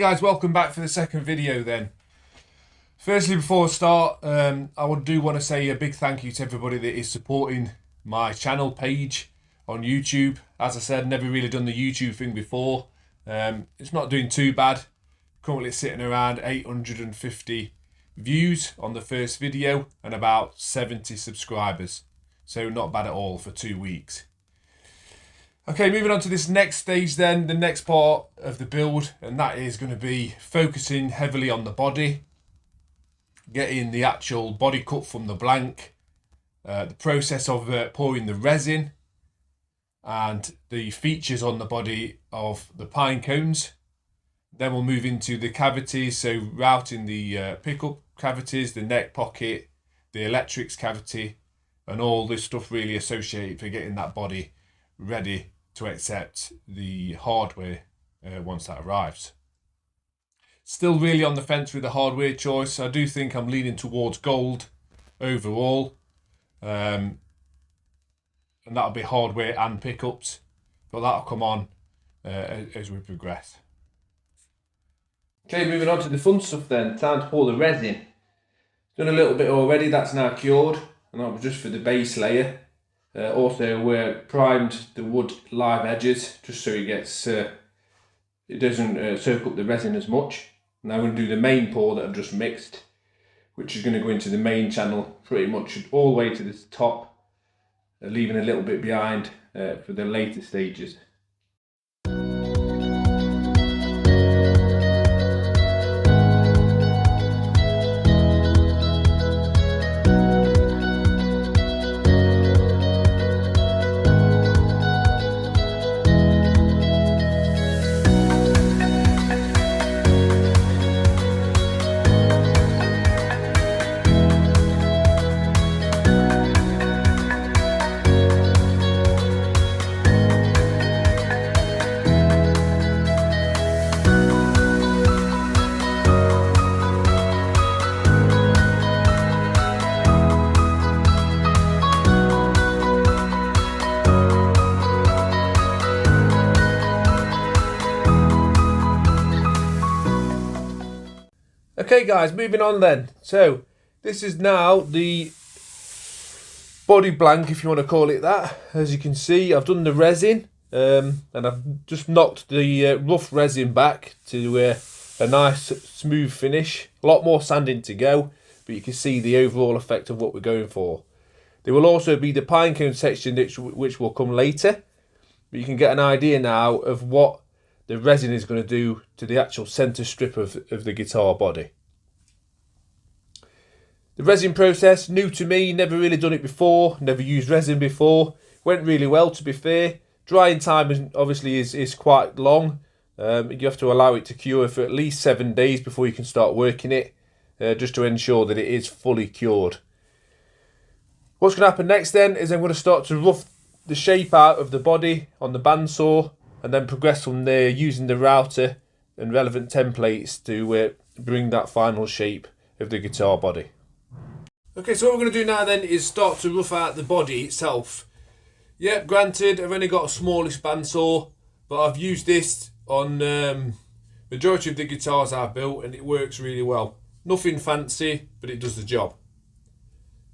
guys, welcome back for the second video then. Firstly, before I start, I do want to say a big thank you to everybody that is supporting my channel page on YouTube. As I said, never really done the YouTube thing before. It's not doing too bad. Currently sitting around 850 views on the first video and about 70 subscribers. So not bad at all for 2 weeks. Okay, moving on to this next stage then, the next part of the build, and that is going to be focusing heavily on the body, getting the actual body cut from the blank, the process of pouring the resin, and the features on the body of the pine cones. Then we'll move into the cavities, so routing the pickup cavities, the neck pocket, the electrics cavity, and all this stuff really associated for getting that body ready to accept the hardware once that arrives. Still really on the fence with the hardware choice. I do think I'm leaning towards gold overall, and that'll be hardware and pickups, but that'll come on as we progress. Okay, moving on to the fun stuff then. Time to pour the resin. Done a little bit already, that's now cured, and that was just for the base layer. Also primed the wood live edges just so it gets it doesn't soak up the resin as much. Now I'm going to do the main pour that I've just mixed, which is going to go into the main channel pretty much all the way to the top, leaving a little bit behind for the later stages. Okay guys, moving on then. So this is now the body blank, if you want to call it that. As you can see, I've done the resin and I've just knocked the rough resin back to a nice smooth finish. A lot more sanding to go, but you can see the overall effect of what we're going for. There will also be the pine cone section which will come later, but you can get an idea now of what the resin is going to do to the actual centre strip of the guitar body. The resin process, new to me, never really done it before, never used resin before. Went really well, to be fair. Drying time obviously is quite long. You have to allow it to cure for at least 7 days before you can start working it, just to ensure that it is fully cured. What's going to happen next then is I'm going to start to rough the shape out of the body on the bandsaw, and then progress from there using the router and relevant templates to bring that final shape of the guitar body. Okay, so what we're going to do now then is start to rough out the body itself. Yeah, granted, I've only got a smallish bandsaw, but I've used this on majority of the guitars I've built and it works really well. Nothing fancy, but it does the job.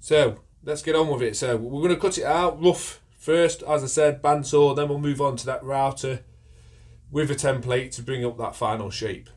So let's get on with it. So we're going to cut it out rough first, as I said, bandsaw, then we'll move on to that router with a template to bring up that final shape.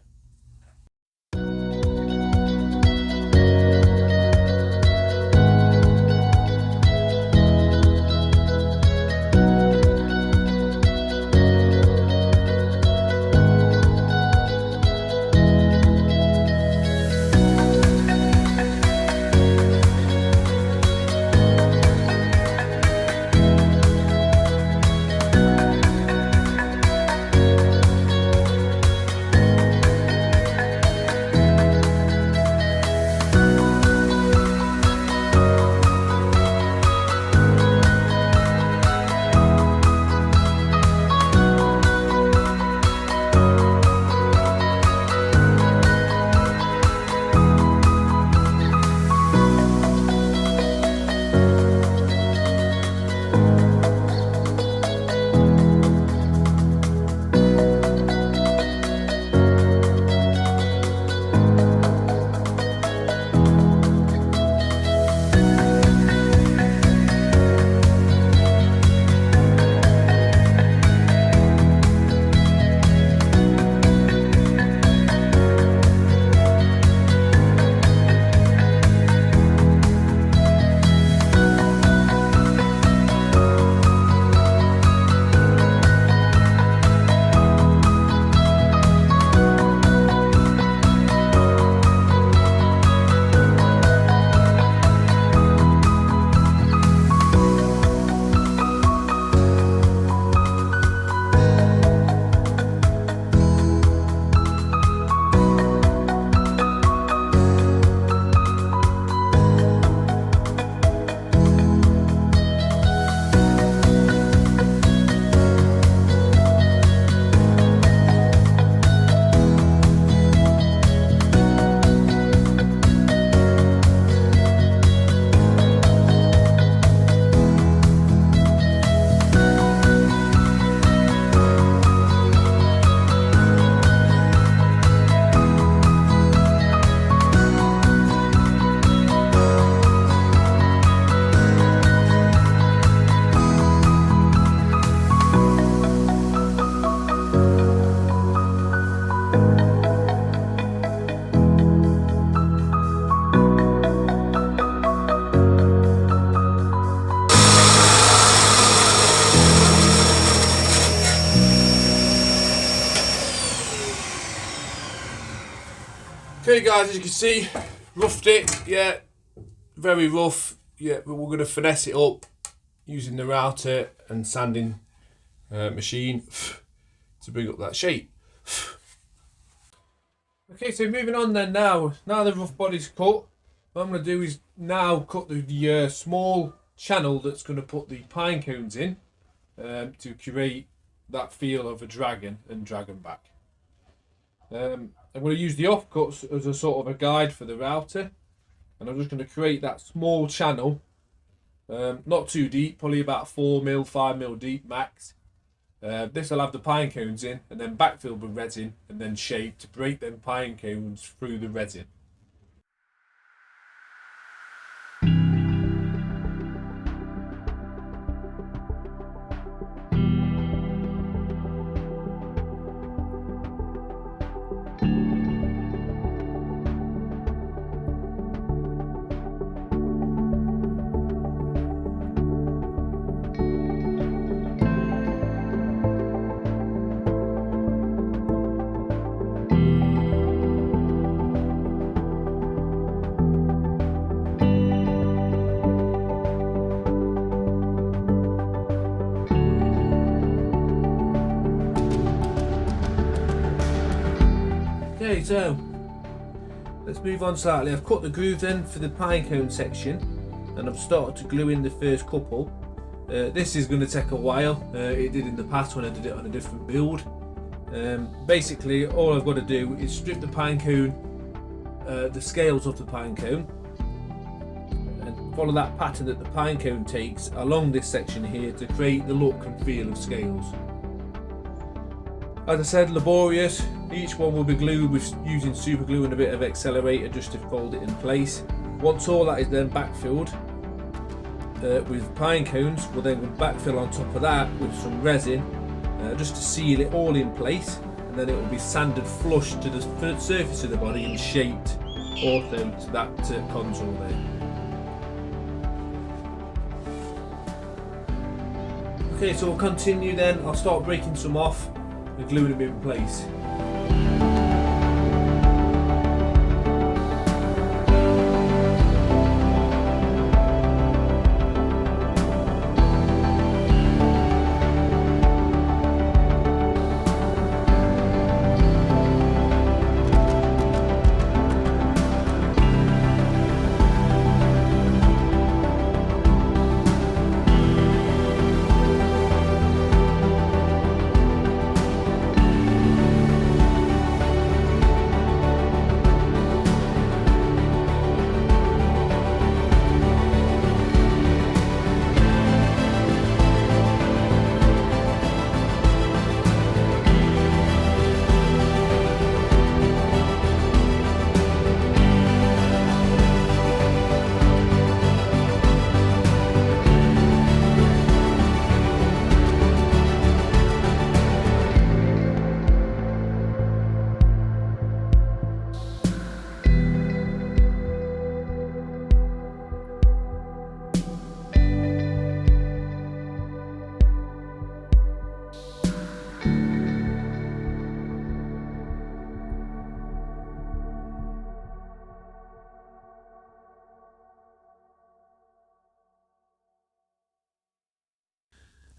Okay guys, as you can see, roughed it, yeah, very rough, yeah, but we're going to finesse it up using the router and sanding machine to bring up that shape. Okay, so moving on then now the rough body's cut, what I'm going to do is now cut the small channel that's going to put the pine cones in to create that feel of a dragon and dragon back. I'm going to use the offcuts as a sort of a guide for the router, and I'm just going to create that small channel, not too deep, probably about 4mm, 5mm deep max. This will have the pine cones in and then backfilled with resin and then shaped to break them pine cones through the resin. Okay, so let's move on slightly. I've cut the groove then for the pine cone section, and I've started to glue in the first couple. This is going to take a while. It did in the past when I did it on a different build. Basically, all I've got to do is strip the pine cone, the scales off the pine cone, and follow that pattern that the pine cone takes along this section here to create the look and feel of scales. As I said, laborious. Each one will be glued with using super glue and a bit of accelerator just to fold it in place. Once all that is then backfilled with pine cones, we'll then backfill on top of that with some resin just to seal it all in place, and then it will be sanded flush to the surface of the body and shaped ortho to that console there. Okay, so we'll continue then. I'll start breaking some off and gluing them in place.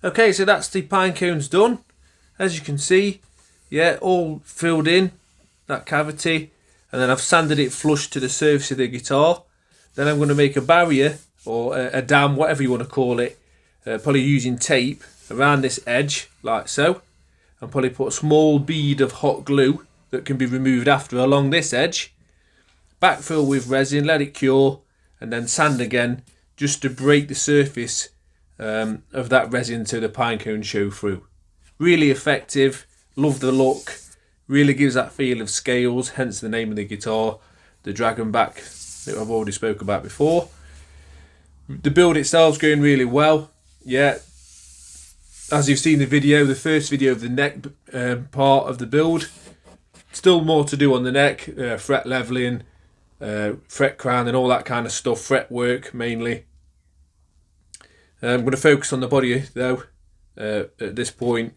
Okay, so that's the pine cones done. As you can see, yeah, all filled in that cavity, and then I've sanded it flush to the surface of the guitar. Then I'm going to make a barrier or a dam, whatever you want to call it, probably using tape around this edge like so, and probably put a small bead of hot glue that can be removed after along this edge. Backfill with resin, let it cure, and then sand again just to break the surface of that resin so the pine cone show through. Really effective, love the look, really gives that feel of scales, hence the name of the guitar, the dragon back that I've already spoke about before. The build itself's going really well. Yeah, as you've seen the video, the first video of the neck part of the build, still more to do on the neck, fret leveling, fret crown and all that kind of stuff, fret work mainly. I'm going to focus on the body though at this point.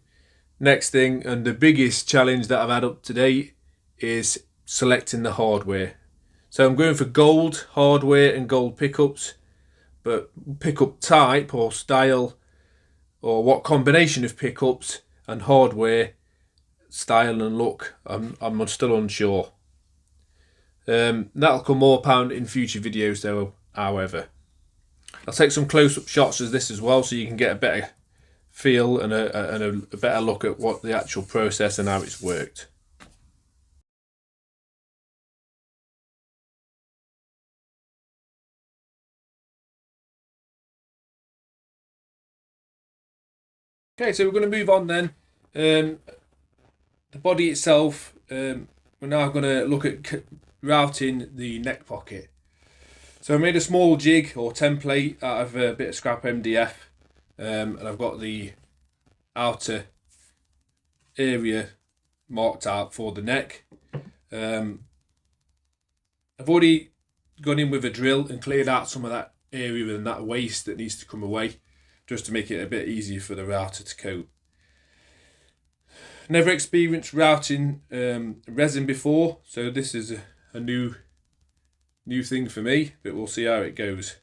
Next thing, and the biggest challenge that I've had up to date, is selecting the hardware. So I'm going for gold hardware and gold pickups, but pickup type or style, or what combination of pickups and hardware style and look, I'm still unsure. That'll come more apparent in future videos though, however. I'll take some close-up shots of this as well, so you can get a better feel and a better look at what the actual process and how it's worked. Okay, so we're going to move on then. The body itself, we're now going to look at routing the neck pocket. So I made a small jig or template out of a bit of scrap MDF, and I've got the outer area marked out for the neck. I've already gone in with a drill and cleared out some of that area and that waste that needs to come away, just to make it a bit easier for the router to coat. Never experienced routing resin before, so this is a new thing for me, but we'll see how it goes.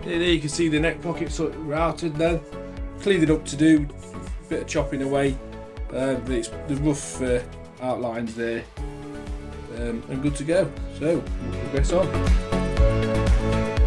There you can see the neck pocket sort of routed then. Cleaned it up to do, a bit of chopping away, but it's the rough outlines there, and good to go. So we'll progress on.